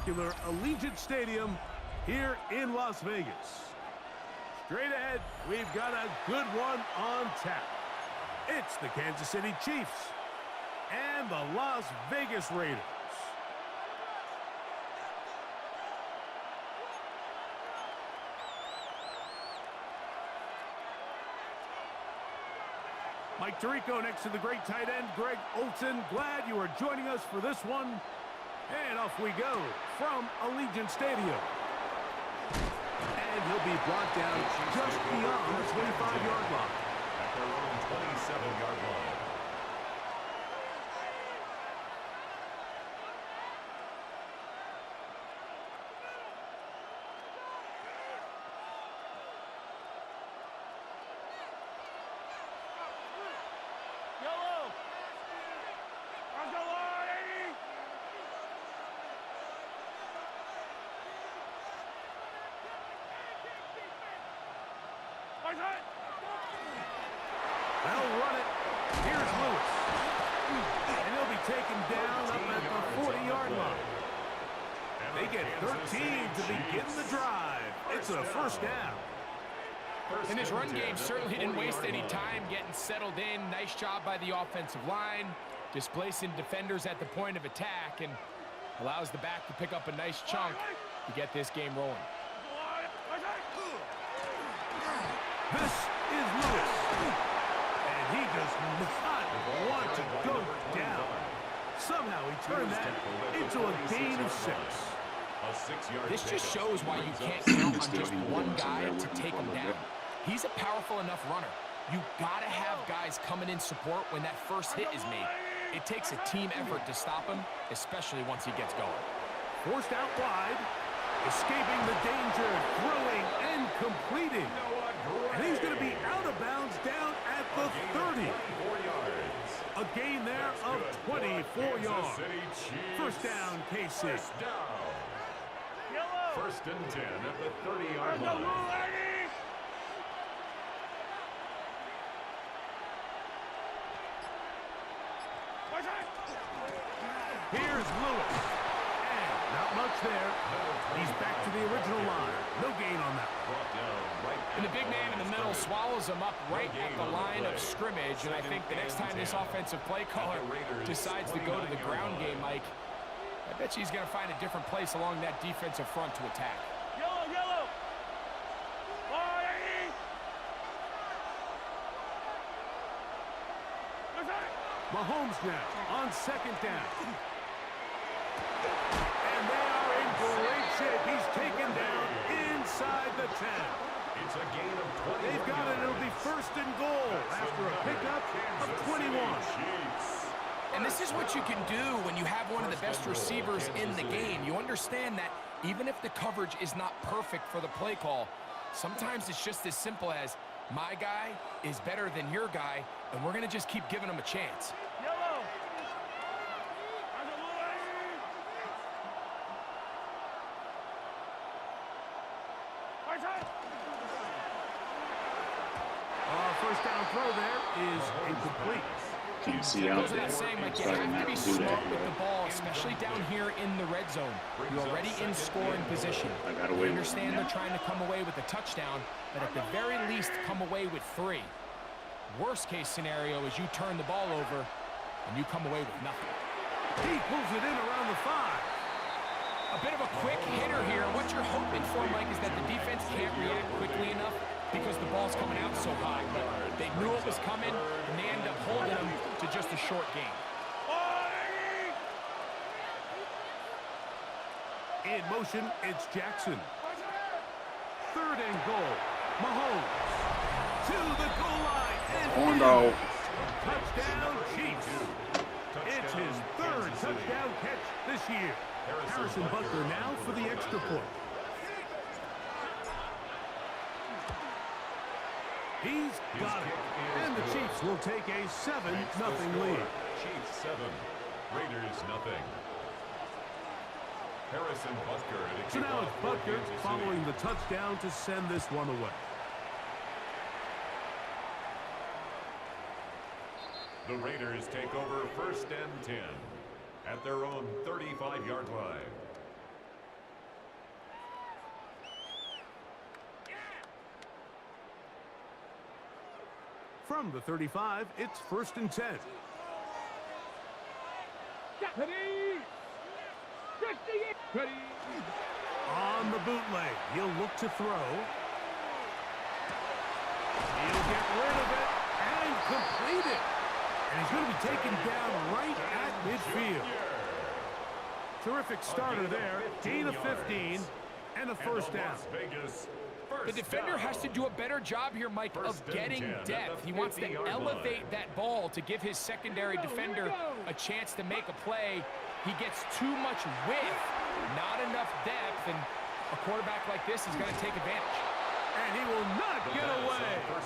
spectacular Allegiant Stadium here in Las Vegas. Straight ahead, we've got a good one on tap. It's the Kansas City Chiefs and the Las Vegas Raiders. Mike Tirico next to the great tight end, Greg Olsen. Glad you are joining us for this one. And off we go from Allegiant Stadium. And he'll be brought down just beyond the 25-yard line. At their own 27-yard line. They'll run it. Here's Lewis. And he'll be taken down up at the 40-yard line. They get 13 to begin the drive. It's a first down. And his run game certainly didn't waste any time getting settled in. Nice job by the offensive line, displacing defenders at the point of attack, and allows the back to pick up a nice chunk to get this game rolling. This is Lewis. And he does not want to go down. Somehow he turned that into a gain of 6. This just shows why you can't count on just one guy to take him down. He's a powerful enough runner. You gotta have guys coming in support when that first hit is made. It takes a team effort to stop him, especially once he gets going. Forced out wide, escaping the danger, throwing and completing. And he's going to be out of bounds down at the 30. A gain there of 24 yards. First down, KC. First and 10 at the 30-yard line. Here's Lewis. And not much there. He's back to the original line. No gain on that one. And the big man in the middle swallows him up right at the line of scrimmage. And I think the next time this offensive play caller decides to go to the ground game, Mike, I bet you he's going to find a different place along that defensive front to attack. Yellow! Mahomes now on second down. And they are in great shape. He's taken down inside the 10. It's a gain of 20. They've got it. It'll be first and goal after a pickup of 21. And this is what you can do when you have one of the best receivers in the game. You understand that even if the coverage is not perfect for the play call, sometimes it's just as simple as my guy is better than your guy, and we're going to just keep giving him a chance. First down throw there is incomplete. Can't see out Goes there. without saying, like, you have to be smart with the ball, especially down here in the red zone. You're already in scoring position. I understand they're trying to come away with a touchdown, but at the very least, come away with 3. Worst case scenario is you turn the ball over and you come away with nothing. He pulls it in around the 5. A bit of a quick hitter here. What you're hoping for, Mike, is that the defense can't react quickly enough because the ball's coming out so high. But they knew it was coming, and they end up holding them to just a short gain. In motion, it's Jackson. Third and goal. Mahomes to the goal line. And touchdown, Chiefs. It's his 3rd touchdown catch this year. Harrison Butker now for the extra point. He's got it. And the Chiefs will take a 7-0 lead. Chiefs 7, Raiders 0. Harrison Butker. So now it's Butker following the touchdown to send this one away. The Raiders take over first and 10 at their own 35-yard line. From the 35, it's 1st and 10. On the bootleg, he'll look to throw. He'll get rid of it and complete it. And he's going to be taken down right at midfield. Terrific starter there. Gain of 15 and a first down. The defender has to do a better job here, Mike, of getting depth. He wants to elevate that ball to give his secondary defender a chance to make a play. He gets too much width, not enough depth, and a quarterback like this is going to take advantage. And he will not get away.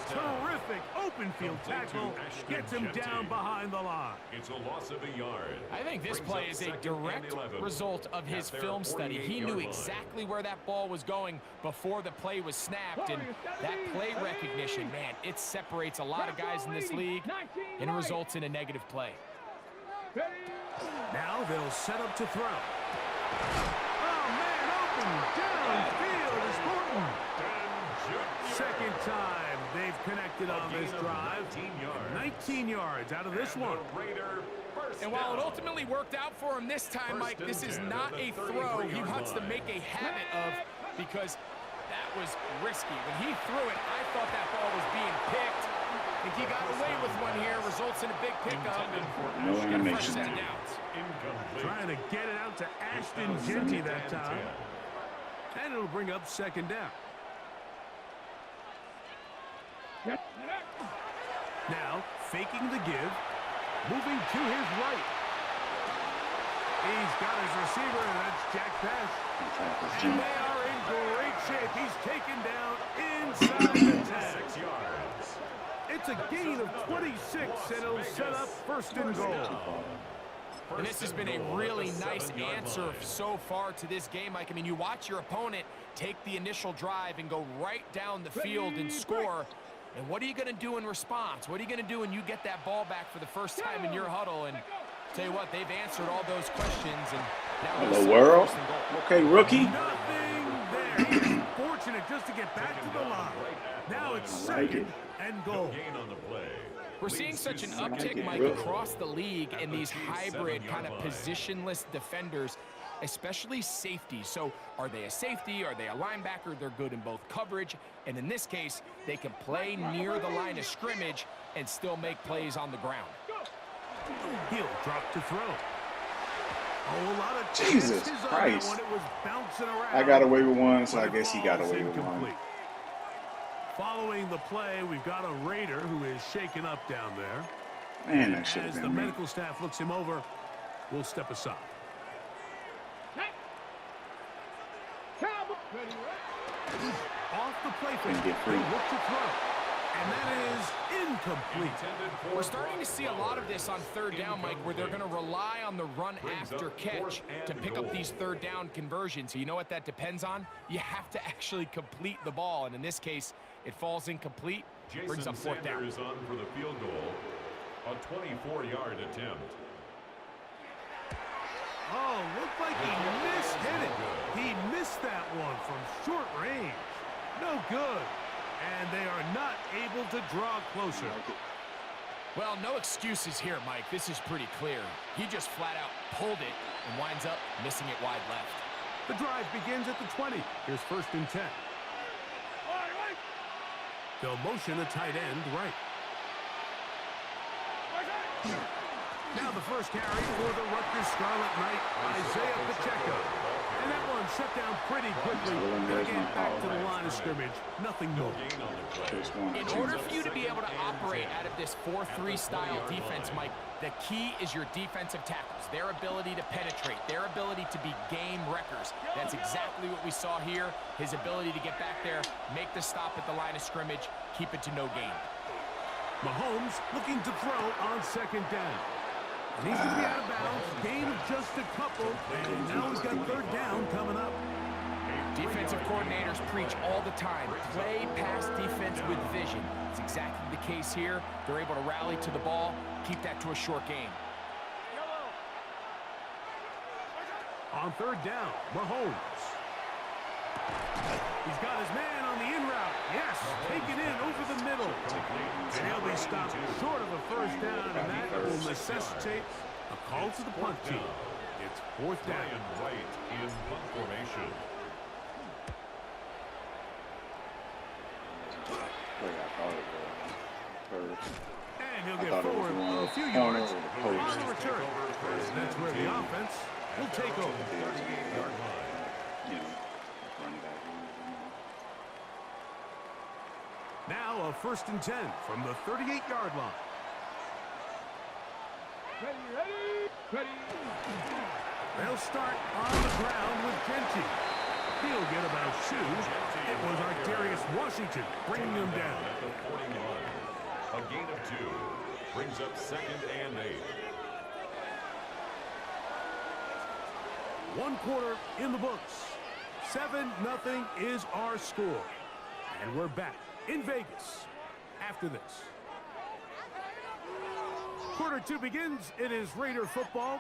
Terrific open field tackle. Gets him down behind the line. It's a loss of a yard. I think this play is a direct result of his film study. He knew exactly where that ball was going before the play was snapped. And that play recognition, man, it separates a lot of guys in this league and results in a negative play. Now they'll set up to throw. Oh, man, open downfield is Horton. Second time they've connected on this drive. 19 yards out of this one. And while it ultimately worked out for him this time, Mike, this is not a throw he wants to make a habit of, because that was risky. When he threw it, I thought that ball was being picked. I think he got away with one here, results in a big pickup, and get a fresh set of downs. Trying to get it out to Ashton Genty that time. And it'll bring up second down. Now, faking the give, moving to his right. He's got his receiver, and that's Jack Pash. And they are in great shape. He's taken down inside the 10. 6 yards. It's a gain of 26, and it'll set up 1st and goal. And this has been a really nice answer so far to this game, Mike. I mean, you watch your opponent take the initial drive and go right down the field and score. And what are you going to do in response? What are you going to do when you get that ball back for the first time in your huddle? And tell you what, they've answered all those questions. And now hello, world. Okay, rookie. Nothing there. He's fortunate just to get back to the line. Now it's 2nd and goal. We're seeing such an uptick, Mike, across the league in these hybrid kind of positionless defenders, especially safety. So are they a safety? Are they a linebacker? They're good in both coverage. And in this case, they can play near the line of scrimmage and still make plays on the ground. He'll drop to throw. A whole lot of Jesus Christ. When it was bouncing around, I got away with one, so I guess he got away with one. Following the play, we've got a Raider who is shaken up down there. Man, that should have As the been me. medical staff looks him over, we'll step aside. Off the play fake, they look to throw. And that is incomplete. We're starting to see a lot of this on 3rd down, Mike, where they're going to rely on the run after catch to pick up these 3rd down conversions. So you know what that depends on? You have to actually complete the ball. And in this case, it falls incomplete, brings up 4th down. Is on for the field goal, a 24-yard attempt. Oh, looked like he mishit it. He missed that one from short range. No good. And they are not able to draw closer. Well, no excuses here, Mike. This is pretty clear. He just flat out pulled it and winds up missing it wide left. The drive begins at the 20. Here's 1st and 10. They'll motion a tight end right. Now the first carry for the Rutgers Scarlet Knight, Isaiah Pacheco. And that one shut down pretty quickly. And again, back to the line of scrimmage. Nothing more. In order for you to be able to operate out of this 4-3 style defense, Mike, the key is your defensive tackles, their ability to penetrate, their ability to be game wreckers. That's exactly what we saw here. His ability to get back there, make the stop at the line of scrimmage, keep it to no gain. Mahomes looking to throw on 2nd down. And he's going to be out of bounds. Gain of just a couple. And now he's got 3rd down coming up. Defensive coordinators preach all the time, play pass defense with vision. It's exactly the case here. They're able to rally to the ball, keep that to a short game. On 3rd down, Mahomes. He's got his man on the in route. Yes, taken in over the middle. And he'll be stopped short of a first down, and that will necessitate a call to the punt team. It's fourth down. Right in punt formation. And he'll get forward a few yards on the return. And that's where the offense will take over. Now a 1st and 10 from the 38-yard line. Ready. They'll start on the ground with Genty. He'll get about 2. It was Arterius Washington bringing him down. At the 41. A gain of 2 brings up 2nd and 8. 1 quarter in the books. 7-0 is our score. And we're back in Vegas after this. Quarter 2 begins. It is Raider football.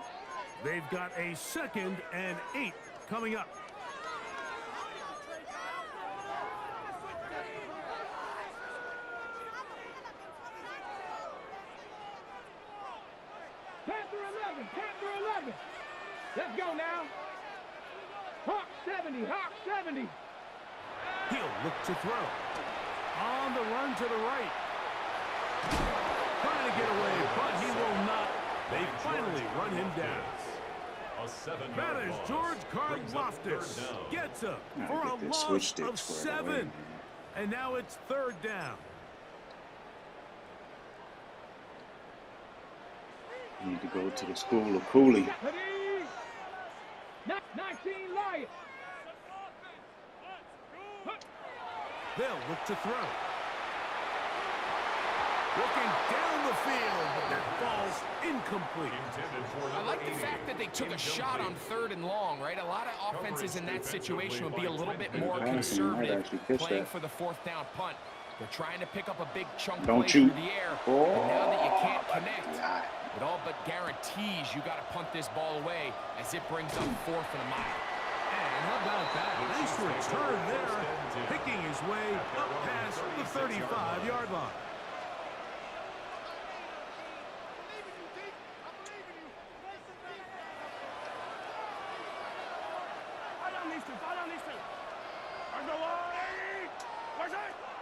They've got a 2nd and 8 coming up. Panther 11. Let's go now. Hawk 70. He'll look to throw. On the run to the right. Trying to get away, but he will not. They finally run him down. That is George Karlaftis. Gets him for a loss of 7. And now it's 3rd down. Need to go to the school of Cooley. 19 Lions. They'll look to throw. Looking down the field, but that ball's incomplete. I like the fact that they took a shot on 3rd and long, right? A lot of offenses in that situation would be a little bit more conservative playing for the 4th down punt. They're trying to pick up a big chunk play through the air. And now that you can't connect, it all but guarantees you got to punt this ball away as it brings up 4th and a mile. And how about that? Nice return there, picking his way up past the 35-yard line.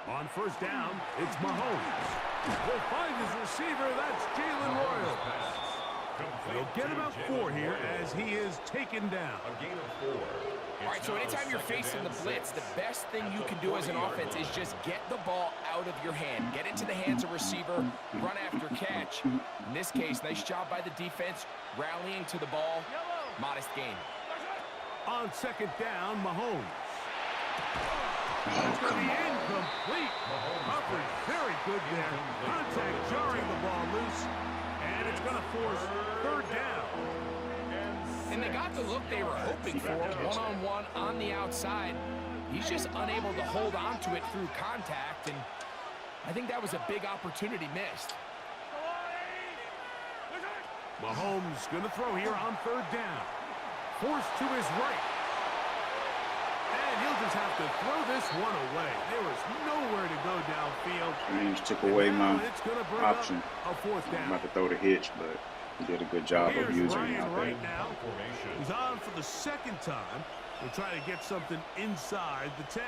On 1st down, it's Mahomes. Will find his receiver. That's Jalen Royal. They'll get about 4 here as he is taken down. A gain of 4. All right, so anytime you're facing the blitz, the best thing you can do as an offense is just get the ball out of your hand. Get into the hands of receiver, run after catch. In this case, nice job by the defense, rallying to the ball. Modest gain. On 2nd down, Mahomes. That's going to be incomplete. Coverage very good there. Contact jarring the ball loose. And it's going to force 3rd down. And they got the look they were hoping for, one-on-one on the outside. He's just unable to hold on to it through contact, and I think that was a big opportunity missed. Mahomes going to throw here on 3rd down. Forced to his right. And he'll just have to throw this one away. There was nowhere to go downfield. Range took away my option. A 4th down. I'm about to throw the hitch, but he did a good job of using it out there. Right now. He's on for the 2nd time. We'll try to get something inside the 10.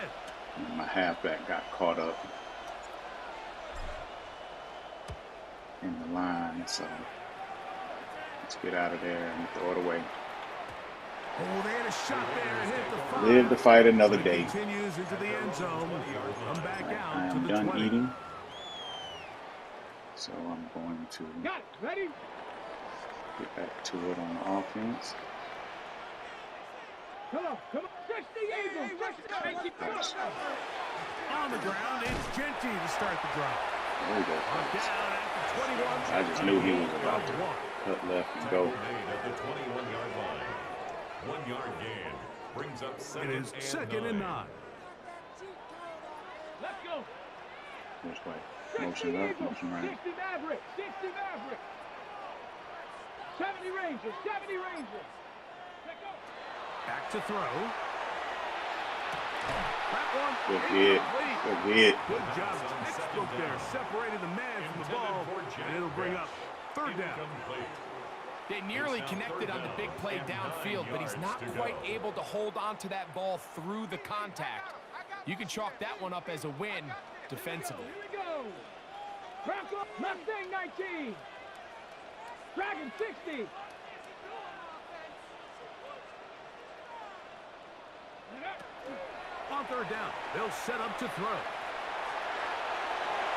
My halfback got caught up in the line, so let's get out of there and throw it away. Oh, they had a shot there and hit the 5. Live to fight another day. Continues into the end zone. Come back out I to am the done 20. eating, so I'm going to Got it. Ready? get back to it on the offense. Come on. 60 Eagles. 60. On the ground, it's Genty to start the drive. There we go. Down at the 21. I just knew he was about to cut left and go. Made at the 21-yard line. 1-yard gain brings up 2nd It is 2nd and 9. Let's go. Which way? Motion left, motion right. 60 Maverick. 70 Rangers. Let's go. Back to throw. That one Good hit. incomplete. Good hit. Good job, textbook there, separating the man from the ball, and it'll bring up third down. They nearly connected on the big play downfield, but he's not quite able to hold on to that ball through the contact. You can chalk that one up as a win defensively. Here we go. Bronco, Mustang 19. Dragon 60. On third down, they'll set up to throw.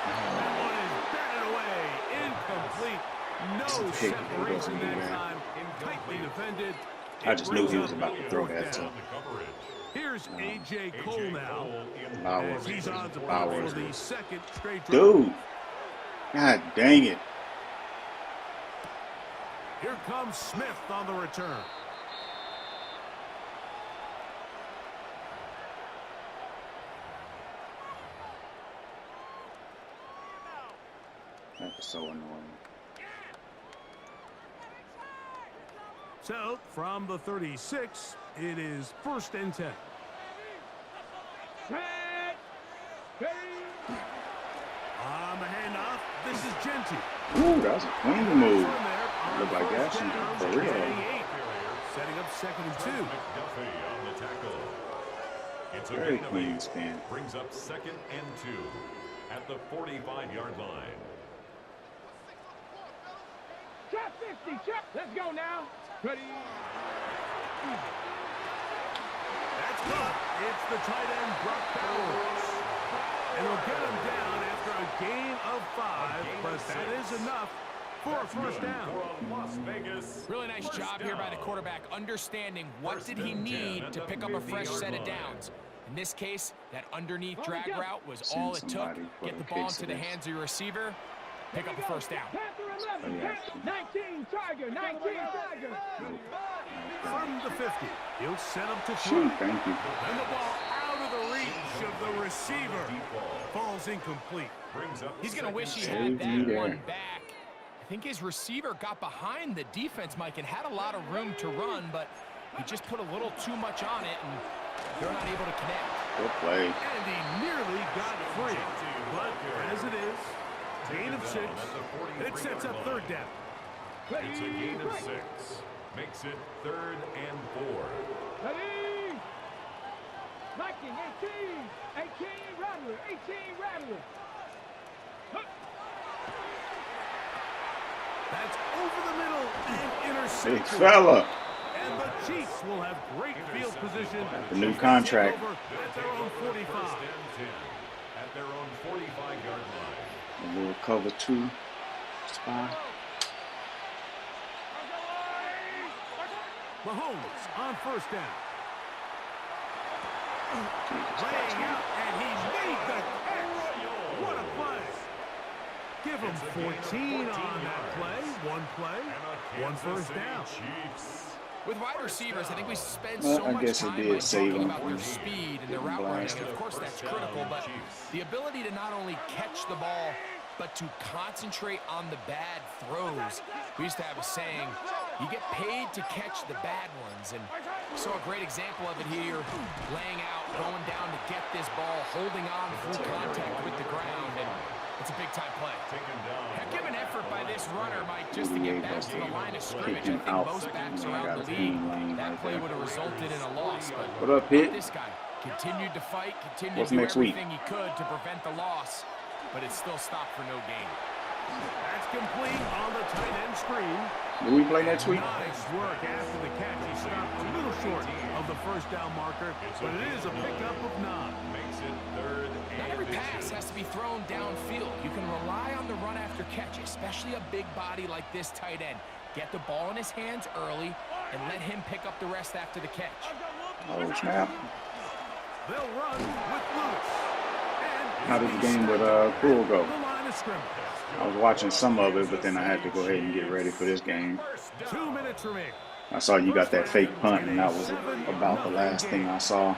That one is batted away. Incomplete. No separation that time. Tightly defended. I just knew he was about to throw that. So. Here's A.J. Cole now. Bowers. As he's on to for the second straight drive. Dude. God dang it. Here comes Smith on the return. That was so annoying. So, from the 36, it is 1st and 10. On the handoff, this is Genty. Ooh, that was a clean move. Looked like action for real. Setting up 2nd and 2. It's a Very gain of clean 8. spin. Brings up 2nd and 2 at the 45-yard line. Trap 50, trap. Let's go now. Ready? That's caught. It's the tight end, Brock Bowers. And he'll get him down after a gain of 5, but that is enough for a 1st down. Las Vegas. Really nice job here by the quarterback, understanding what did he need to pick up a fresh set of downs. In this case, that underneath drag route was all it took. Get the ball into the hands of your receiver, pick up a 1st down. Panther 11, 19 Tiger, 19 Tiger. From the 50, he'll set up to throw. Shoot, thank you. And the ball out of the reach of the receiver. Falls incomplete. He's going to wish he had Save me that there. one back. I think his receiver got behind the defense, Mike, and had a lot of room to run, but he just put a little too much on it, and they're not able to connect. Good play. And he nearly got free. But as it is, gain of 6. It sets up 3rd down. It's a gain of 6. Makes it 3rd and 4. Ready? 19, 18 Rattler, 18 Rattler. That's over the middle and intercepted. Big fella. And the Chiefs will have great field position. The new contract. Over at their own 45. At their own 45-yard line. A little cover 2 spot. Mahomes on 1st down. Laying out, and he made the catch. What a play. Give him 14 on that play. One play, one 1st down. With wide receivers, I think we spend Well, so I much guess it time did like, save talking him about from their speed and their route getting running, blasted. and of course that's critical, but the ability to not only catch the ball, but to concentrate on the bad throws. We used to have a saying, you get paid to catch the bad ones, and we saw a great example of it here, laying out, going down to get this ball, holding on through contact with the ground, and it's a big-time play. Now, give an effort by this runner, Mike, just to get back to the line of scrimmage. I think most backs around the league, that play would have resulted in a loss, but What up, Pitt? this guy continued to fight, continued What's to do next week? everything he could to prevent the loss, but it still stopped for no gain. That's complete on the tight end screen. Do we play next week? Nice work after the catch. He stopped a little short of the 1st down marker, but it is a pickup of 9. Makes it 3rd Not and every pass has to be thrown downfield. You can rely on the run after catch, especially a big body like this tight end. Get the ball in his hands early and let him pick up the rest after the catch. Oh, snap. They'll run with Lewis. And How did the game with Poole go? the line of scrimmage. I was watching some of it, but then I had to go ahead and get ready for this game. 2 minutes remaining. I saw you got that fake punt, and that was about the last thing I saw.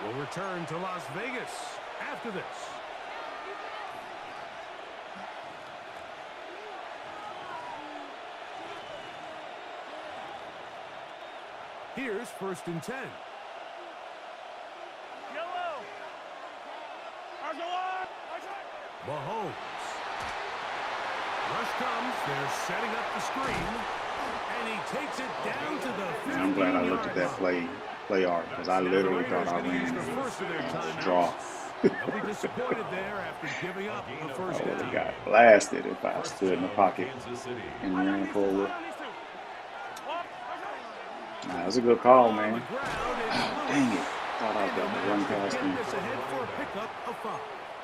We'll return to Las Vegas after this. Here's 1st and 10. Mahomes. Rush comes. They're setting up the screen. And he takes it down to the 15-yard line. I'm glad I looked at that play art because I literally thought I ran a draw. They'll be disappointed there after giving up the first I would have down. got blasted if I stood in the pocket and ran forward. Nah, that was a good call, man. Oh, dang it. Thought I was about to run past him.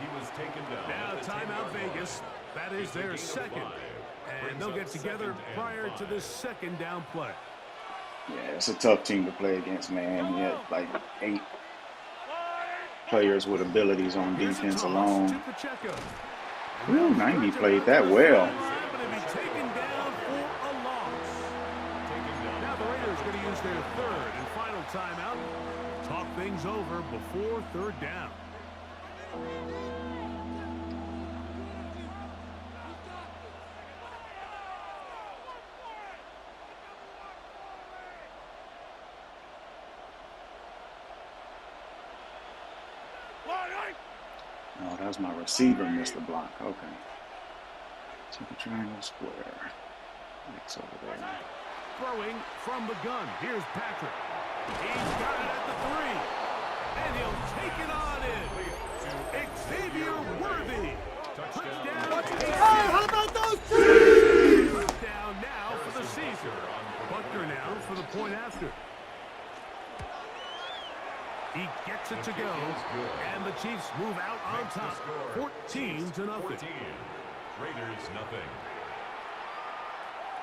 He was taken down. Now timeout Vegas. That is their second. And they'll get together prior to this second down play. Yeah, it's a tough team to play against, man. You had like 8 players with abilities on defense alone. Ooh, 90 played that well. Now the Raiders are going to use their third and final timeout. Talk things over before third down. Oh, that was my receiver missed the block. Okay. Take a triangle square. X over there. Throwing from the gun. Here's Patrick. He's got it at the 3. And he'll take it on in. Xavier Worthy. Touchdown. How about those two? Touchdown now for the season. Butker now for the point after. He gets it to go, and the Chiefs move out on top, 14-0. Raiders nothing.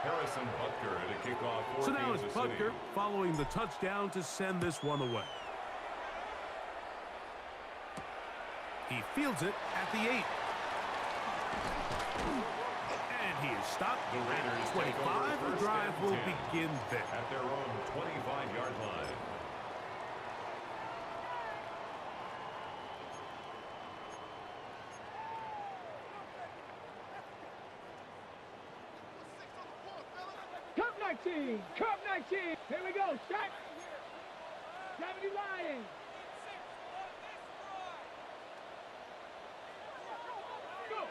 Harrison Butker at a kickoff for So now it's Kansas City. Butker following the touchdown to send this one away. He fields it at the 8. And he is stopped The Raiders at 25. The drive will begin there. At their own 25-yard line. Cup 19. Cup 19. Here we go. Shot. 70 Lions. Go.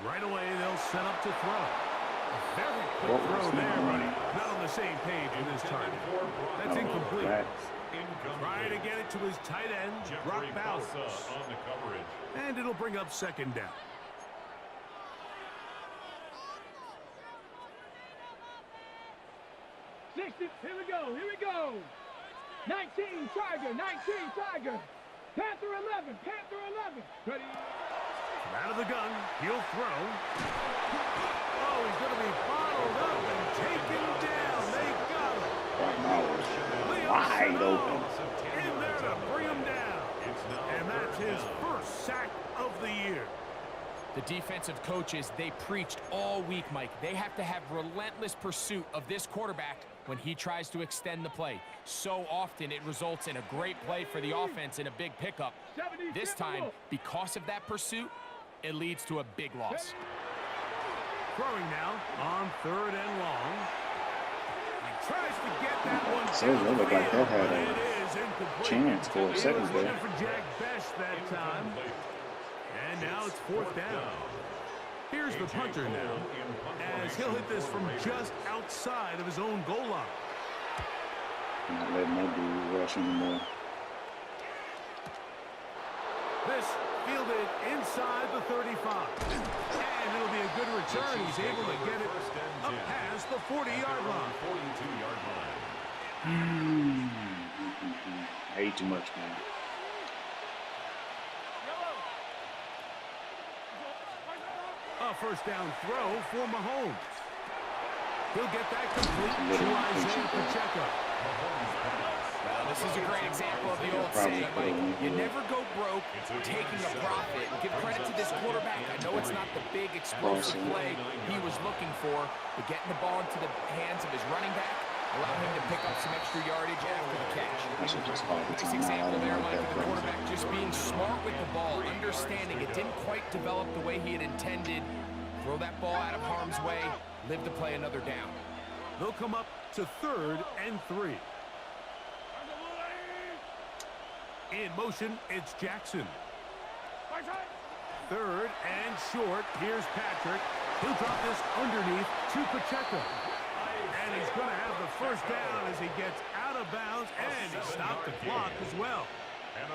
Right away, they'll set up to throw. A very quick What throw was there, that? buddy. Not on the same page in this target. That's incomplete. Trying to get it to his tight end, Brock Jeffrey Bowers. Bosa on the coverage. And it'll bring up second down. Here we go. Here we go. 19 Tiger. 19 Tiger. Panther 11. Panther 11. Ready. Out of the gun, he'll throw. Oh, he's going to be bottled up and taken down. They got him. Wide open. In there to bring him down. And that's his first sack of the year. The defensive coaches, they preached all week, Mike. They have to have relentless pursuit of this quarterback when he tries to extend the play. So often it results in a great play for the offense and a big pickup. This time, because of that pursuit, it leads to a big loss. Throwing now on third and long. He tries to get that one. So it looked like that had but a it is incomplete. chance for a He was second looking there. for Jack Best that time. And now it's fourth down. Here's the punter now, as he'll hit this from just outside of his own goal line. Not letting that dude rush anymore. This fielded inside the 35. And it'll be a good return. He's able to get it up past the 40-yard line. 42-yard line. Ate too much, man. A first down throw for Mahomes. He'll get that complete to Isaiah Pacheco. Well, this is a great example of the old saying, Mike. You never go broke taking a profit. Give credit to this quarterback. I know it's not the big explosive play he was looking for, but getting the ball into the hands of his running back allowed him to pick up some extra yardage after the catch. I should just call the Nice time out. I example don't there, like Mike, that of the play. quarterback just being smart with the ball, understanding it didn't quite develop the way he had intended. Throw that ball out of harm's way, live to play another down. They'll come up to third and 3. In motion, it's Jackson. Third and short. Here's Patrick. He'll drop this underneath to Pacheco. And he's going to have the first down as he gets out of bounds, and he stopped the clock as well. And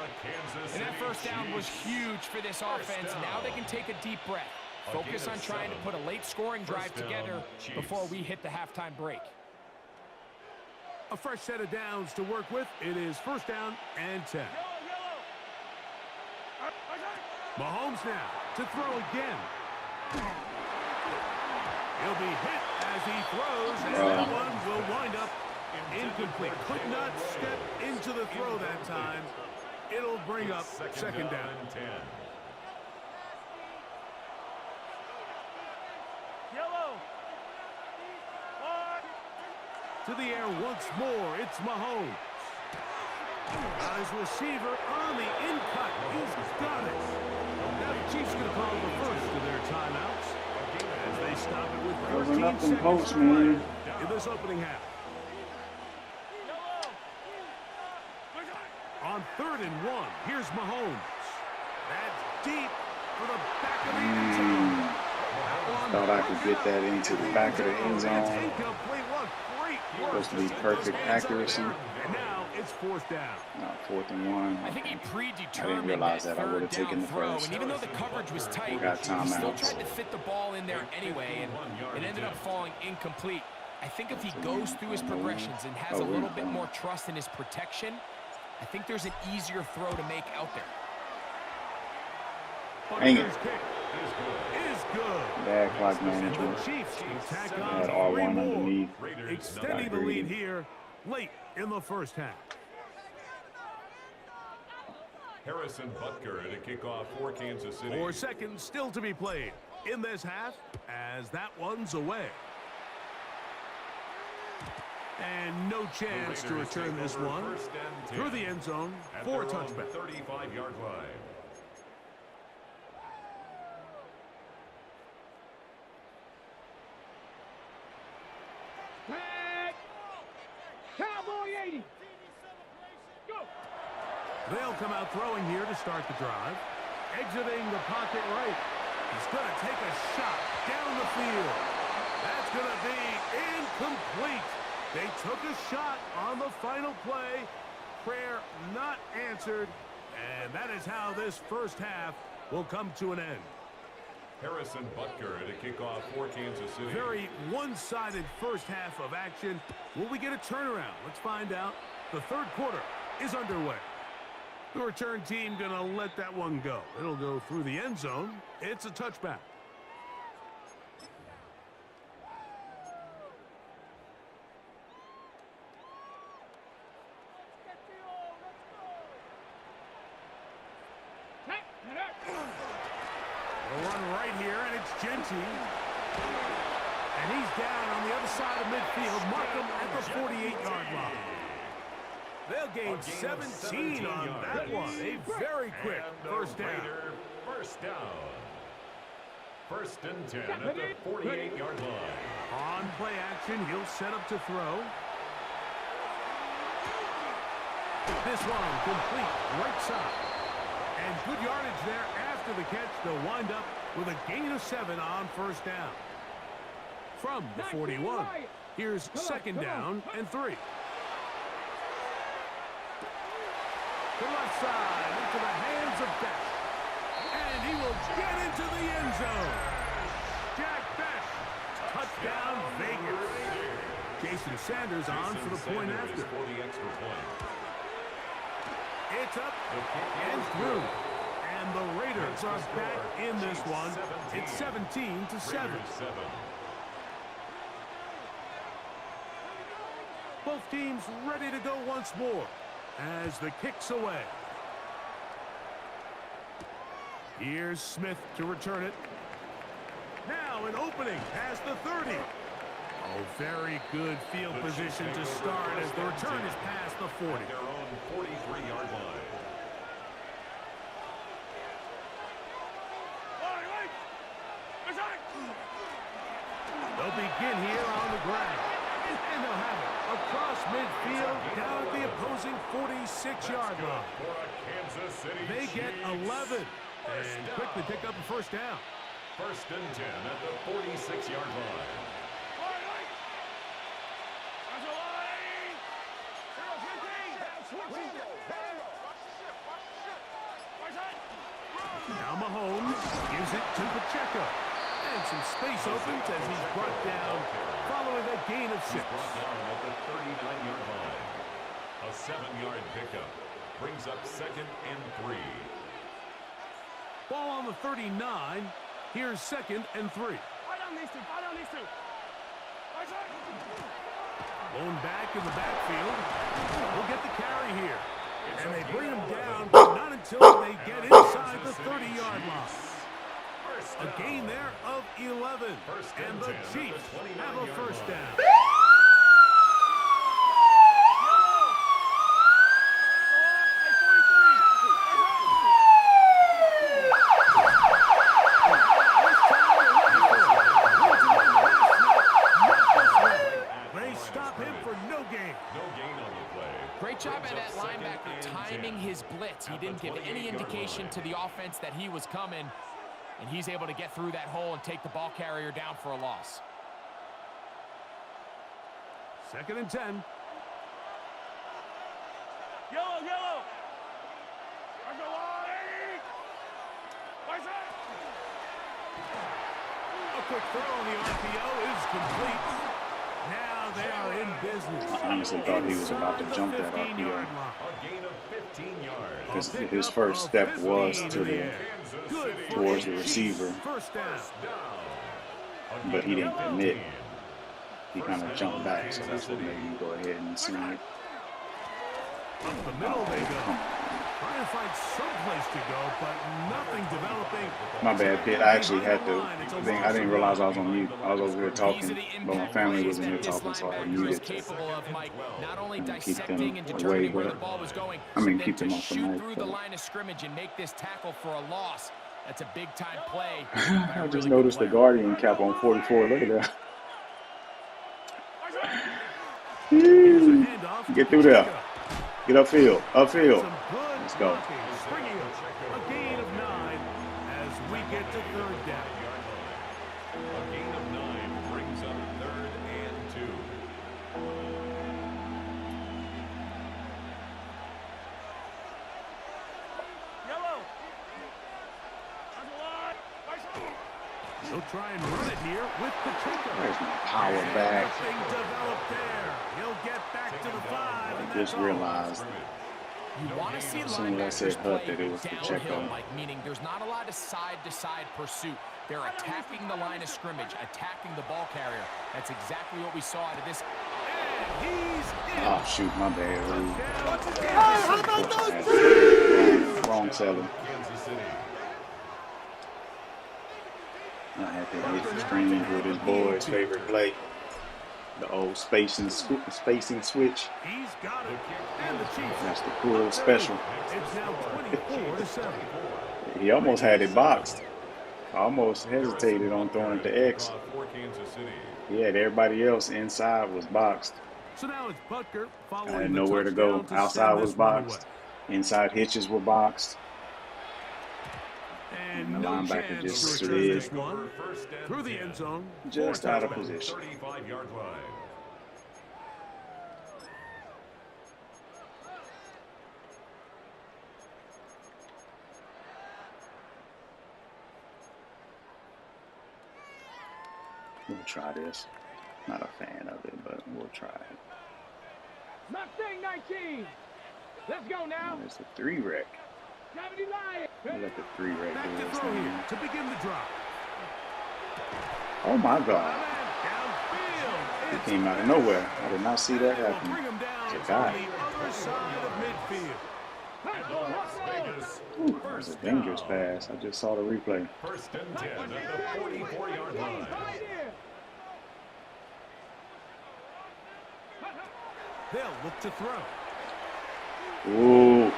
that first down was huge for this offense. Now they can take a deep breath. Focus on trying to put a late scoring drive together before we hit the halftime break. A fresh set of downs to work with. It is first down and 10. Mahomes now to throw again. He'll be hit as he throws, and that one will wind up incomplete. Could not step into the throw that time. It'll bring up second down. To the air once more, it's Mahomes. His receiver on the in-cut. He's got it. Now the Chiefs going to call the first of their timeouts as they stop it with 13 seconds to play in this opening half. On 3rd and 1, here's Mahomes. That's deep for the back of the end zone. Thought I could get that into the back of the end zone. Supposed to be perfect accuracy. And now it's 4th down. No, 4th and 1. I think he predetermined I didn't realize that I would have third taken the down throw, first. and even though the coverage was tight, We got he still timeouts. tried to fit the ball in there anyway, and it ended up falling incomplete. I think if he goes through his progressions and has a little bit more trust in his protection, I think there's an easier throw to make out there. Hang it. Is good. Bad clock And the management. Chiefs will tack on Had 3 R1 more, underneath. extending the lead here late in the first half. Harrison Butker at a kickoff for Kansas City. 4 seconds still to be played in this half as that one's away. And no chance to return this one through the end zone for a touchback. 35-yard line. Flag. Cowboy 80. Go. They'll come out throwing here to start the drive. Exiting the pocket right. He's going to take a shot down the field. That's going to be incomplete. They took a shot on the final play. Prayer not answered. And that is how this first half will come to an end. Harrison Butker at a kickoff for Kansas City. Very one-sided first half of action. Will we get a turnaround? Let's find out. The third quarter is underway. The return team going to let that one go. It'll go through the end zone. It's a touchback. They'll run right here, and it's Genty. And he's down on the other side of midfield. Mark him at the 48-yard line. They'll gain 17 on that one. A very quick first down. First down. 1st and 10 at the 48-yard line. On play action, he'll set up to throw. This one complete, right side. And good yardage there after the catch. They'll wind up with a gain of 7 on first down. From the 41, here's 2nd down and 3. The left side into the hands of Beck. And he will get into the end zone. Jack Beck. Touchdown Vegas. Jason Sanders on for the point after. For the extra point. It's up and through. And the Raiders are back in this one. It's 17-7. Both teams ready to go once more as the kick's away. Here's Smith to return it. Now an opening past the 30. Oh, very good field position to start as the return is past the 40. Their own 43-yard line. They'll begin here on the ground. And they'll have it across midfield down at the opposing 46-yard line. They get 11. And quickly pick up a first down. First and 10 at the 46-yard line. Now Mahomes gives it to Pacheco. And some space opens as he's brought down following a gain of 6. Brought down at the 39-yard line. A 7-yard pickup brings up 2nd and 3. Ball on the 39. Here's 2nd and 3. Blown back in the backfield. We'll get the carry here. And they bring him down, but not until they get inside the 30-yard line. A gain there of 11. And the Chiefs have a first down. They stop him for no gain. No gain on the play. Great job by that linebacker timing his blitz. He didn't give any indication to the offense that he was coming, and he's able to get through that hole and take the ball carrier down for a loss. 2nd and 10. Yellow. A quick throw on the RPO is complete. Now they are in business. I honestly thought he was about to jump that RPO. A gain of 15 yards. Because his first step was towards the receiver, First down. but he didn't commit. He kind of jumped back, so that's what made me go ahead and see it. Up the middle they go. Trying to find someplace to go, but nothing developing. My bad, Pitt. I actually had to. I didn't realize I was on mute. I was over here talking, but my family was in here talking, so I muted to keep them away. But I mean, keep them off the mic. Through the line of scrimmage and make this tackle for a loss. That's a big time play. I just noticed the Guardian cap on 44. Look at that. Get through there. Get upfield. Upfield. Let's go. A gain of 9 as we get to 3rd down. A gain of 9 brings up 3rd and 2. He'll try and run it here with Pacheco. There's my power back. Nothing developed there. He'll get back to the 5. I just realized You want to see as soon as I said linebackers Hut play that it was downhill, Pacheco. Mike, meaning there's not a lot of side-to-side pursuit. They're attacking the line of scrimmage, attacking the ball carrier. That's exactly what we saw out of this. And he's in. Oh shoot, my bad. How about those Wrong seller. Kansas City. I had to hit the strange with his boy's favorite play. The old spacing switch. He's got it. And the Chiefs. That's the cool special. It's now 24-7. He almost had it boxed. I almost hesitated on throwing it to X. For Kansas City. He had everybody else inside was boxed. So now it's Butker following. I had nowhere to go. Outside was boxed. Inside hitches were boxed. And the no linebacker chance just to return slid this one through the end zone. Just out of position. 35-yard line. We'll try this. Not a fan of it, but we'll try it. Mustang 19. Let's go now. There's a 3-rec. 70 Lion. I'll let the 3-rec Back do to its throw thing. here to begin the drop. Oh my God. Downfield. It came out of nowhere. I did not see that happen. Bring him down It's a to guy. the other side of midfield. Ooh, that was a dangerous pass. I just saw the replay. First and 10 at the 44-yard line. They'll look to throw. Ooh.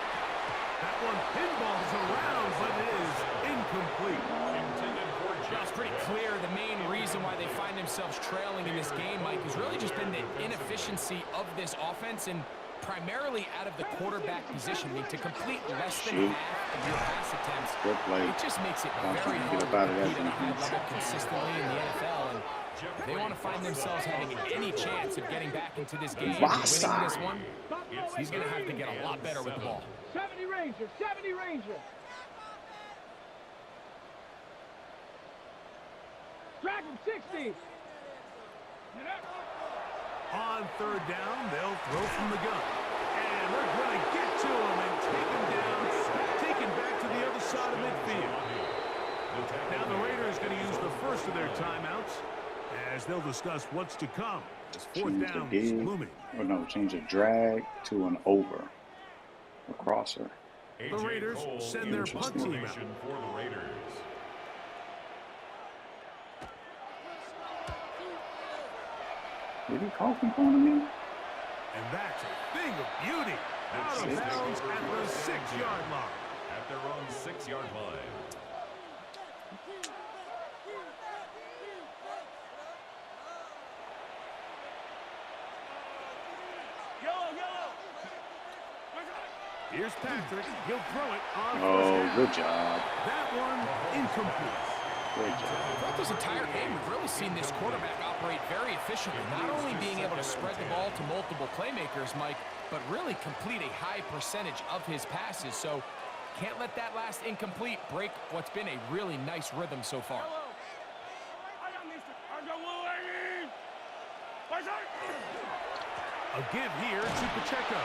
That one pinballs around, but it is incomplete. Intended for Now, it's pretty clear the main reason why they find themselves trailing in this game, Mike, has really just been the inefficiency of this offense, and primarily out of the quarterback position. I mean, to complete less than half of your pass attempts, Good play. it just makes it very hard to compete at a high level consistently in the NFL. And if they want to find themselves having any chance of getting back into this game and winning this one, he's going to have to get a lot better with the ball. 70 Ranger, 70 Ranger. Drag him 60. On third down, they'll throw from the gun. And they're going to get to him and take him down, take him back to the other side of midfield. Now the Raiders going to use the first of their timeouts as they'll discuss what's to come. This fourth down is looming. Or no, change a drag to an over. A crosser. The Raiders send their punt team out. For the Raiders. Did he call from front of me? And that's a thing of beauty. Out of bounds at the 6-yard line. At their own 6-yard line. Here's Patrick. He'll throw it on first Oh, down. good job. That one incomplete. Good job. Throughout this entire game, we've really seen this quarterback operate very efficiently, not only being able to spread the ball to multiple playmakers, Mike, but really complete a high percentage of his passes. So can't let that last incomplete break what's been a really nice rhythm so far. A give here to Pacheco.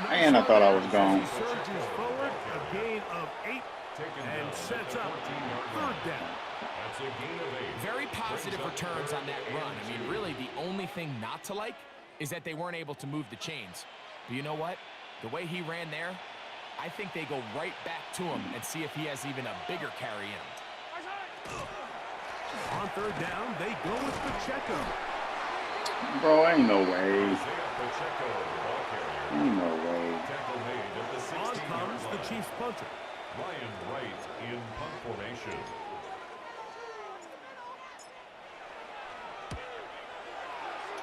And I thought I was gone. He surges forward, a gain of 8, and sets up third down. That's a gain of 8. Very positive returns on that run. I mean, really, the only thing not to like is that they weren't able to move the chains. But you know what? The way he ran there, I think they go right back to him and see if he has even a bigger carry in him. On third down, they go with Pacheco. Bro, ain't no way. Pacheco, the ball carrier. Ain't no way. Tackle made at the On 16-yard comes the line. Chiefs punter. Ryan Wright in punt formation.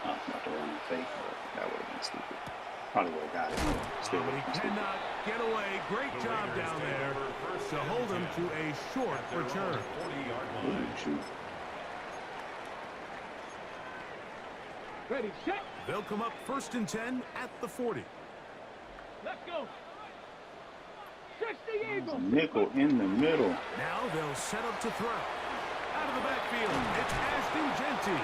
I'm not doing the fake, but that would have been stupid. Probably would have got it. Still would But he have been stupid. cannot get away. Great job down there to hold him to a short return. 40-yard Ooh, line. shoot. Ready, set. They'll come up 1st and 10 at the 40. Let's go. 60 There's Eagles. a nickel in the middle. Now they'll set up to throw. Out of the backfield, it's Ashton Genty.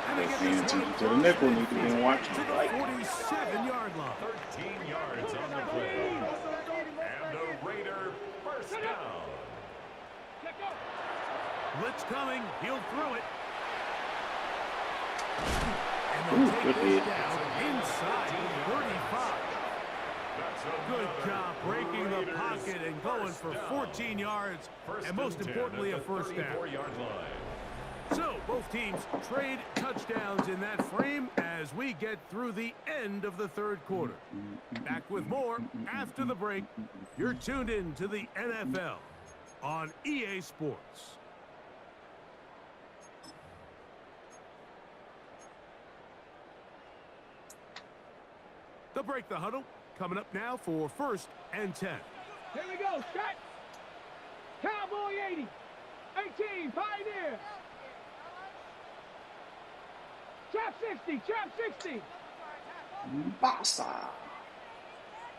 And they get Paying this one attention to the nickel, need to be watching. to the 47-yard line. 13 yards on the play. And a Raider first down. Let go. Blitz coming. He'll throw it. And Ooh, they'll good take this hit. down inside the 35. Good job breaking the pocket and going for 14 yards. And most importantly, a first down. 34-yard line. So both teams trade touchdowns in that frame as we get through the end of the third quarter. Back with more after the break. You're tuned in to the NFL on EA Sports. They'll break the huddle. Coming up now for 1st and 10. Here we go. Set. Cowboy 80. 18. Pioneer. Trap 60. Trap 60. Bassa.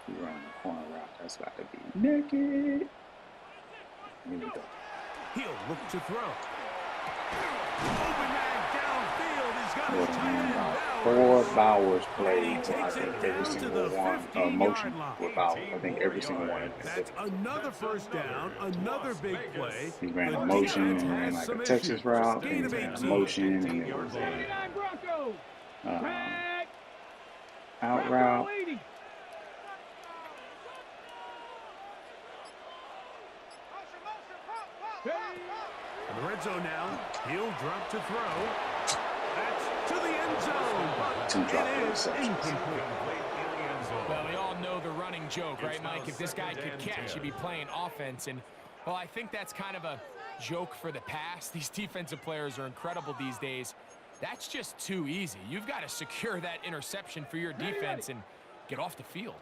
He running the corner route. That's got to be naked. Here we go. He'll look to throw. Open man downfield. He's got his What tight a man, end about down. 4 Bowers plays. I think every single one. Motion with Bowers. I think every single one. That's another first down, another big play. He ran The a motion defense and ran has like some a Texas issues. route. Gain And of he ran a 18. motion and it was 49 Broncos. a Back. out route. 80. In the red zone now, he'll drop to throw. That's to the end zone, but Two drop it is interceptions. incomplete. Well, we all know the running joke, right, Mike? If this guy could catch, he'd be playing offense. And, well, I think that's kind of a joke for the past. These defensive players are incredible these days. That's just too easy. You've got to secure that interception for your defense. And get off the field.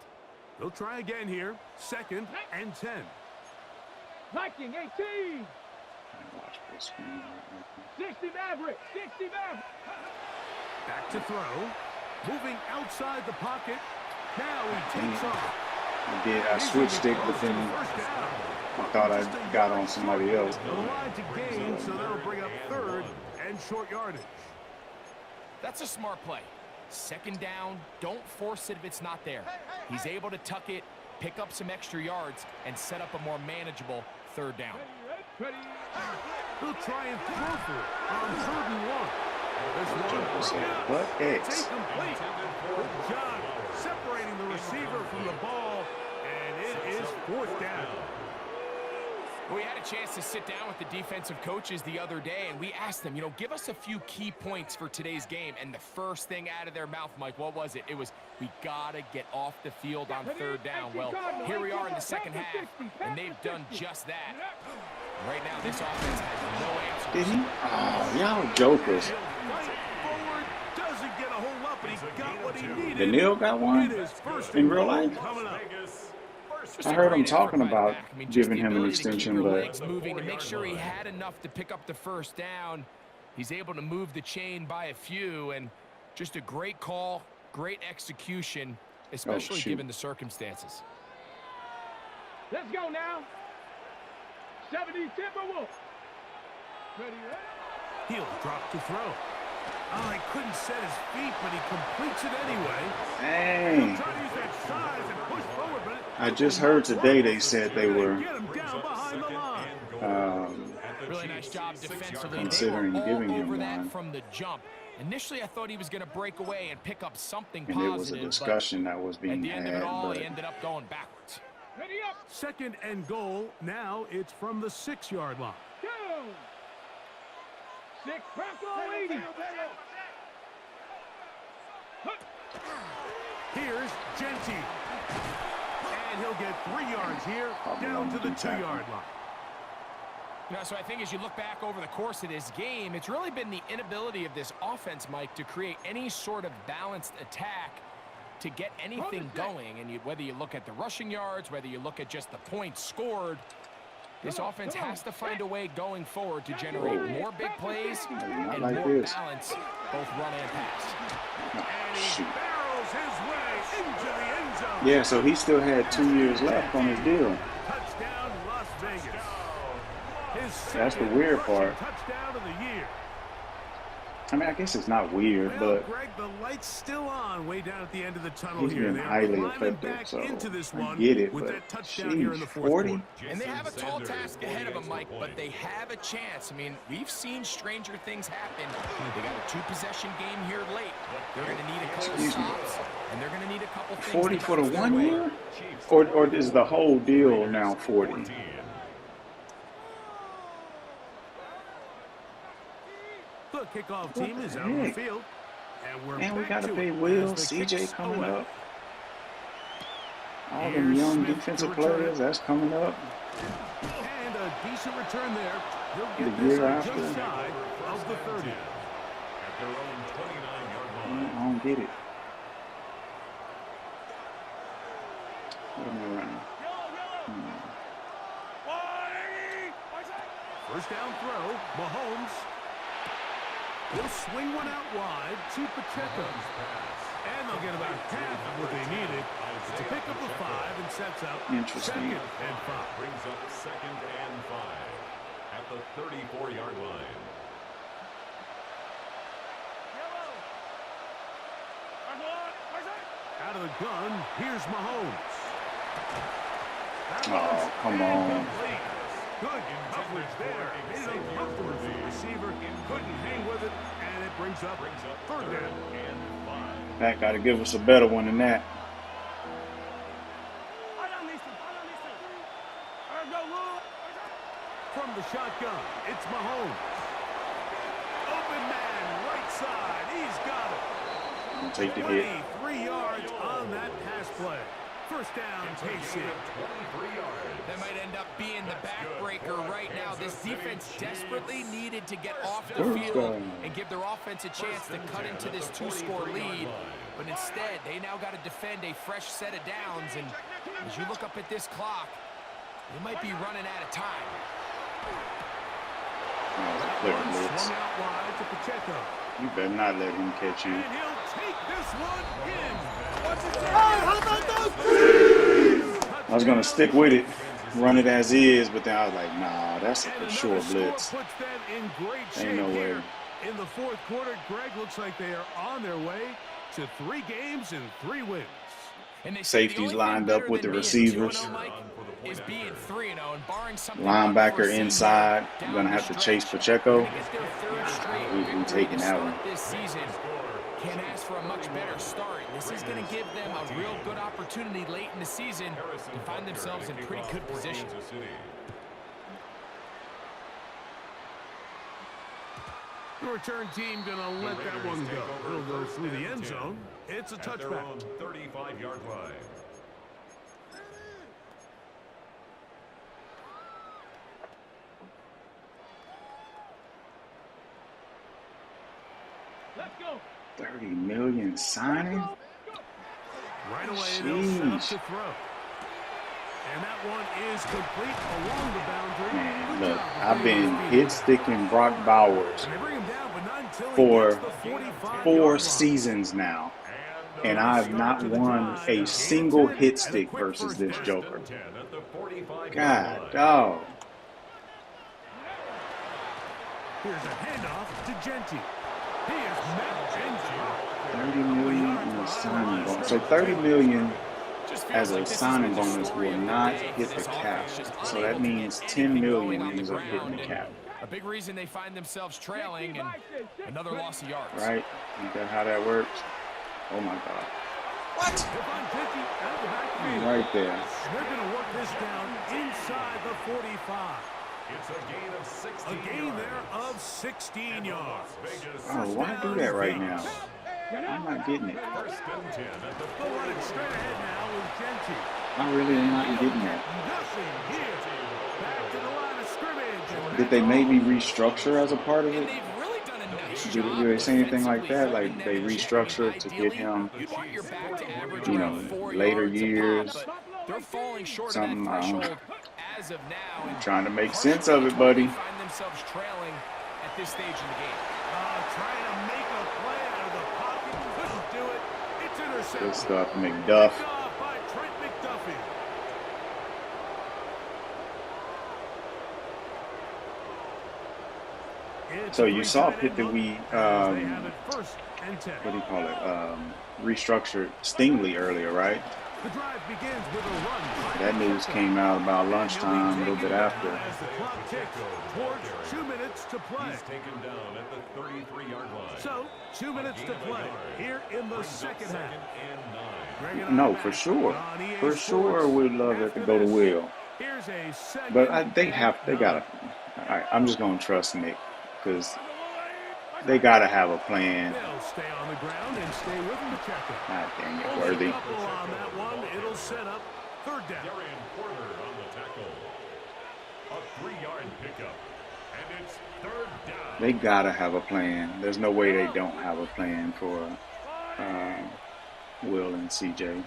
They'll try again here. 2nd and 10. Viking 18. Watch this screen. 60 Maverick. 60 Maverick. Back to throw. Moving outside the pocket. Now he takes off. I switched it, but then I thought I got on somebody else. The line to gain, so that'll bring up 3rd and short yardage. That's a smart play. 2nd down, don't force it if it's not there. He's able to tuck it, pick up some extra yards, and set up a more manageable 3rd down. He'll try and throw for it on 3rd and 1. This one, What X? it's incomplete. Good job separating the receiver from the ball, and it is 4th down. We had a chance to sit down with the defensive coaches the other day, and we asked them, give us a few key points for today's game. And the first thing out of their mouth, Mike, what was it? It was, we got to get off the field on 3rd down. Well, here we are in the 2nd half, and they've done just that. Right now, this offense has no answers. Did he? Oh, y'all jokers. Forward doesn't get a whole lot, but he got what he needed. Daniil got one in real life? I heard him talking about giving him an extension, but moving to make sure he had enough to pick up the 1st down. He's able to move the chain by a few, and just a great call, great execution, especially given the circumstances. Let's go now. 70 Timberwolves. Ready, ready. He'll drop to throw. Oh, he couldn't set his feet, but he completes it anyway. dang. He'll try to use that size and push forward, but I just heard today they said they were get him down behind the line. Really nice job defensively. Considering They were all giving him over that one. from the jump. Initially, I thought he was going to break away and pick up something And positive. it was a discussion that was At being the end of had, it all, but he ended up going backwards. Ready up. 2nd and goal. Now it's from the 6-yard line. Go. 6 Bronco 80. Here's Genty. And he'll get 3 yards here, down to the 2-yard line. So I think as you look back over the course of this game, it's really been the inability of this offense, Mike, to create any sort of balanced attack to get anything going. And whether you look at the rushing yards, whether you look at just the points scored, this offense has to find a way going forward to generate more big plays and like more this. balance, both run and pass. And he shoot. barrels his way into the end zone. Yeah, so he still had 2 years left on his deal. Touchdown, Las Vegas. His That's the second weird rushing part. touchdown of the year. I mean, I guess it's not weird, Well, but Greg, the light's still on way down at the end of the tunnel he's here. been They are highly climbing effective, back so into this I one get it, with but that touchdown here in the 4th 40? quarter. And they have a tall task ahead of them, Mike, but they have a chance. I mean, we've seen stranger things happen. They got a 2-possession game here late. They're going to need a couple stops, and they're going to need a couple things. 40 to for the bounce their 1 way. year? Or is the whole deal now 40? The kickoff team is out on the field. And we're And we back got to to pay it Will, as the CJ kick's coming away. up. All them Here's young Smith to defensive return players, it. that's coming up. And a decent return there. He'll The get year this after. just shy of the 30. At their own 29-yard I line. don't get it. What am I running? First down throw, Mahomes. He'll swing one out wide to Pacheco. And they'll get about half of what they needed to pick up the 5 and sets up Interesting. 2nd and 5. Brings up 2nd and 5 at the 34-yard line. Out of the gun, here's Mahomes. Oh, come on. Good coverage there. Made it uncomfortable for the receiver. Couldn't hang with it, and it brings up 3rd down. And 5. That got to give us a better one than that. From the shotgun, it's Mahomes. Open man, right side. He's got it. I'll take the hit. 23 yards on that pass play. First down, KC. That might end up being the backbreaker right now. This defense desperately needed to get off the First field down. and give their offense a chance to cut into this 2-score lead. But instead, they now got to defend a fresh set of downs. And as you look up at this clock, they might be running out of time. Swung out wide to Pacheco. You better not let him catch you. And he'll take this one in. I was gonna stick with it, run it as is, but then I was like, nah, that's a for sure blitz. Puts them in great shape Ain't no way. here. In the fourth quarter, Greg, looks like they are on their way to 3 games and 3 wins. And they Safeties lined up with the receivers. Is being 3-0 and barring something Linebacker inside. You're gonna have to chase Pacheco. We taking that one. This season can't ask for a much better start. This is going to give them a real good opportunity late in the season to find themselves in pretty good position. The return team going to let that one go. It'll go through the end zone. It's a touchback. 35-yard line. Let's go. 30 million signing? Right away, it'll set up to throw. And that one is complete along the boundary. Man, look, I've been hit-sticking Brock Bowers for 4 seasons now, and I've not won a single hit stick versus this Joker. God, dog. Here's a handoff to Genty. He is met Genty. 30 million in a signing bonus. So 30 million as a signing bonus will not hit the cap. So that means 10 million ends up hitting the cap. A big reason they find themselves trailing and another loss of yards. Right? Ain't that how that works? Oh my God. What? Right there. They're going to work this down inside the 45. It's a gain of 16 A gain there of 16 yards. Oh, why do that right now? I'm not getting it. First and 10 at the They'll run it straight ahead now with Genty. I really am not getting that. Nothing here. Back to the line of scrimmage. And Did they maybe restructure as a part of it? They've really done a nice Do job they say anything like that? defensively Like they restructure to get him, You'd want your back to average you know, around 4 later yards a years? pop, but they're falling short Something, of that threshold as of now. And Trying to make sense of it, buddy. find themselves trailing at this stage in the game. trying to make a play out of the pocket. Couldn't do it. It's intercepted. Good stuff, McDuff. Picked off by Trent McDuffie. So you saw Pitt that we, They have it first and 10. what do you call it, restructured Stingley earlier, right? The drive begins with a run. That news came out about lunchtime, a little bit after. As the clock ticks towards 2 minutes to play. He's taken down at the 33-yard line. So, 2 minutes to play here in the second half. No, for sure. For sure, we'd love it to go to Will. Here's a second. But they gotta. I'm just gonna trust Nick because they gotta have a plan. They'll stay on the ground and stay with Pacheco. God dang it, Only a Worthy. couple on that one. It'll set up third down. Darian Porter on the tackle. A 3-yard pickup. And it's third down. They gotta have a plan. There's no way they don't have a plan for Will and CJ.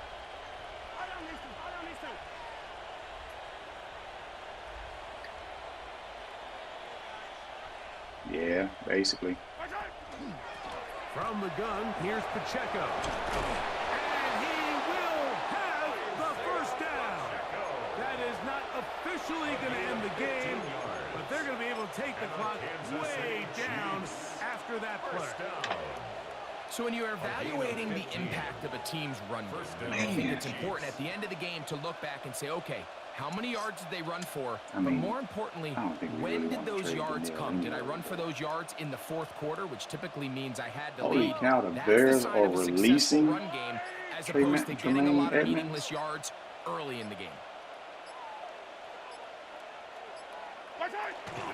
Yeah, basically. From the gun, here's Pacheco. And he will have the first down. That is not officially going to end the game, but they're going to be able to take the clock way down after that play. So when you're evaluating the impact of a team's run game, I think it's important at the end of the game to look back and say, okay, how many yards did they run for? I mean, but more importantly, I don't think we when really did want to those trade yards the come? deal Did I anyway. run for those yards in the fourth quarter, which typically means I had to Holy lead? cow, the That's Bears sign are of a successful releasing run game as opposed to getting a Tremaine lot of Edmonds. meaningless yards early in the game.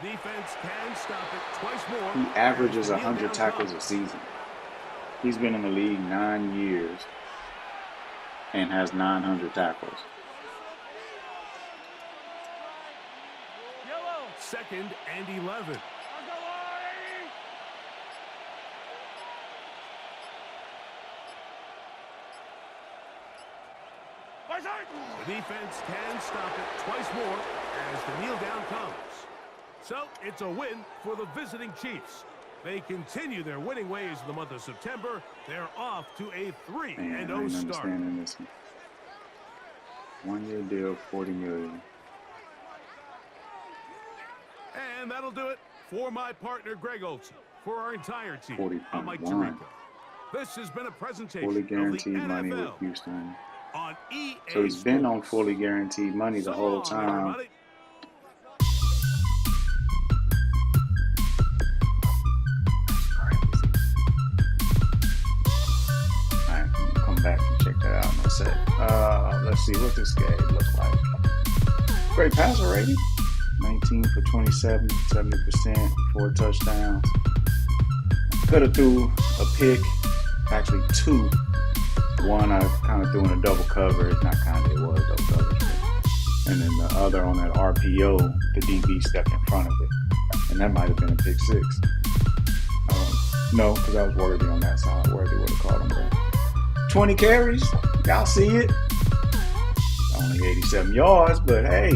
Defense can stop it twice more. He averages 100 tackles a season. He's been in the league 9 years and has 900 tackles. Second and 11. The defense can stop it twice more as the kneel down comes. So it's a win for the visiting Chiefs. They continue their winning ways in the month of September. They're off to a 3-0 start. This one. 1 year deal, $40 million. And that'll do it for my partner Greg Olson. For our entire team, I'm Mike 40.1. Tirico. This has been a presentation Fully of the guaranteed NFL money with Houston. on EA So he's been on Sports. fully guaranteed money the So whole long, time. everybody. Alright, come back and check that out in a sec. Let's see what this guy looks like. Great passer rating. 19 for 27, 70%, 4 touchdowns. Could have threw a pick, actually 2. One I kind of threw in a double coverage, not kind of, it was double coverage. And then the other on that RPO, the DB stepped in front of it. And that might have been a pick 6. No, because I was Worthy on that side. Worthy would have caught him. But 20 carries, y'all see it. Only 87 yards, but hey,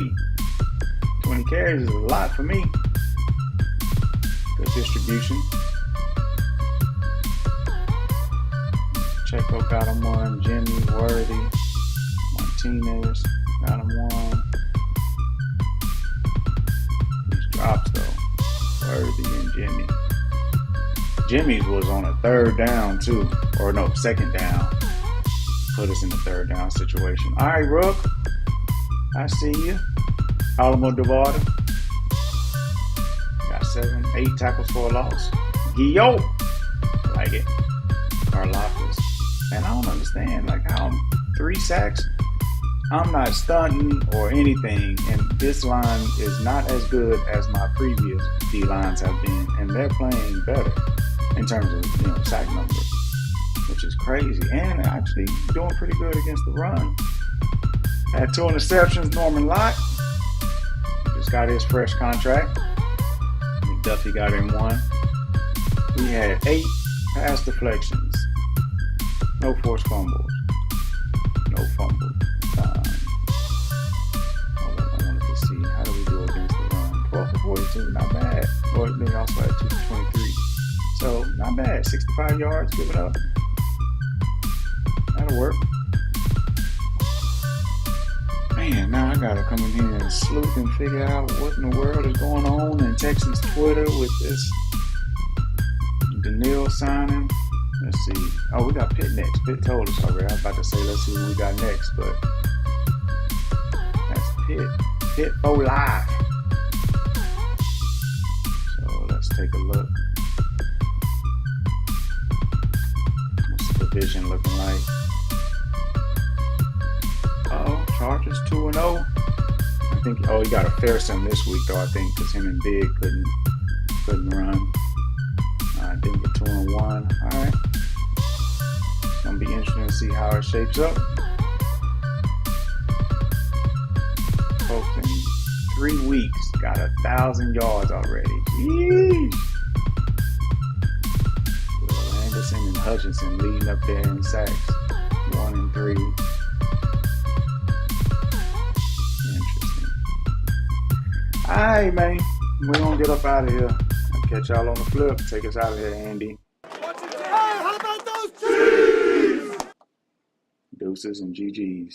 20 carries is a lot for me. Good distribution. Checo got him one. Jimmy, Worthy, Martinez got him one. These drops though, Worthy and Jimmy. Jimmy's was on a 3rd down too, or no, 2nd down. Put us in the 3rd down situation. All right, Rook, I see you. Alamo-Devada got 7, 8 tackles for a loss. Guillot, like it. Karlaftis. And I don't understand, like how 3 sacks. I'm not stunting or anything, and this line is not as good as my previous D lines have been, and they're playing better in terms of sack numbers, which is crazy, and actually doing pretty good against the run. Had 2 interceptions. Norman Lott just got his fresh contract. McDuffie got in 1. We had 8 pass deflections. No forced fumbles. No fumbles. I wanted to see, how do we do against the run? 12 for 42, not bad. Or they also had 2 for 23. So, not bad. 65 yards, give it up. That'll work. Man, now I gotta come in here and sleuth and figure out what in the world is going on in Texans Twitter with this Daniil signing. Let's see. Oh, we got Pitt next. Pitt told us already. I was about to say, let's see who we got next, but that's Pitt. Pitt for life. So let's take a look. What's the division looking like? Oh, Chargers 2-0. I think. Oh, he got a fair sum this week though. I think because him and Big couldn't run. Denver 2-1. All right. It's gonna be interesting to see how it shapes up. Folks, in 3 weeks, got 1,000 yards already. Yeesh. Will Anderson and Hutchinson leading up there in sacks. 1 and 3. Interesting. All right, man. We're gonna get up out of here. I'll catch y'all on the flip. Take us out of here, Andy. Hey, how about those Chiefs? Deuces and GGs.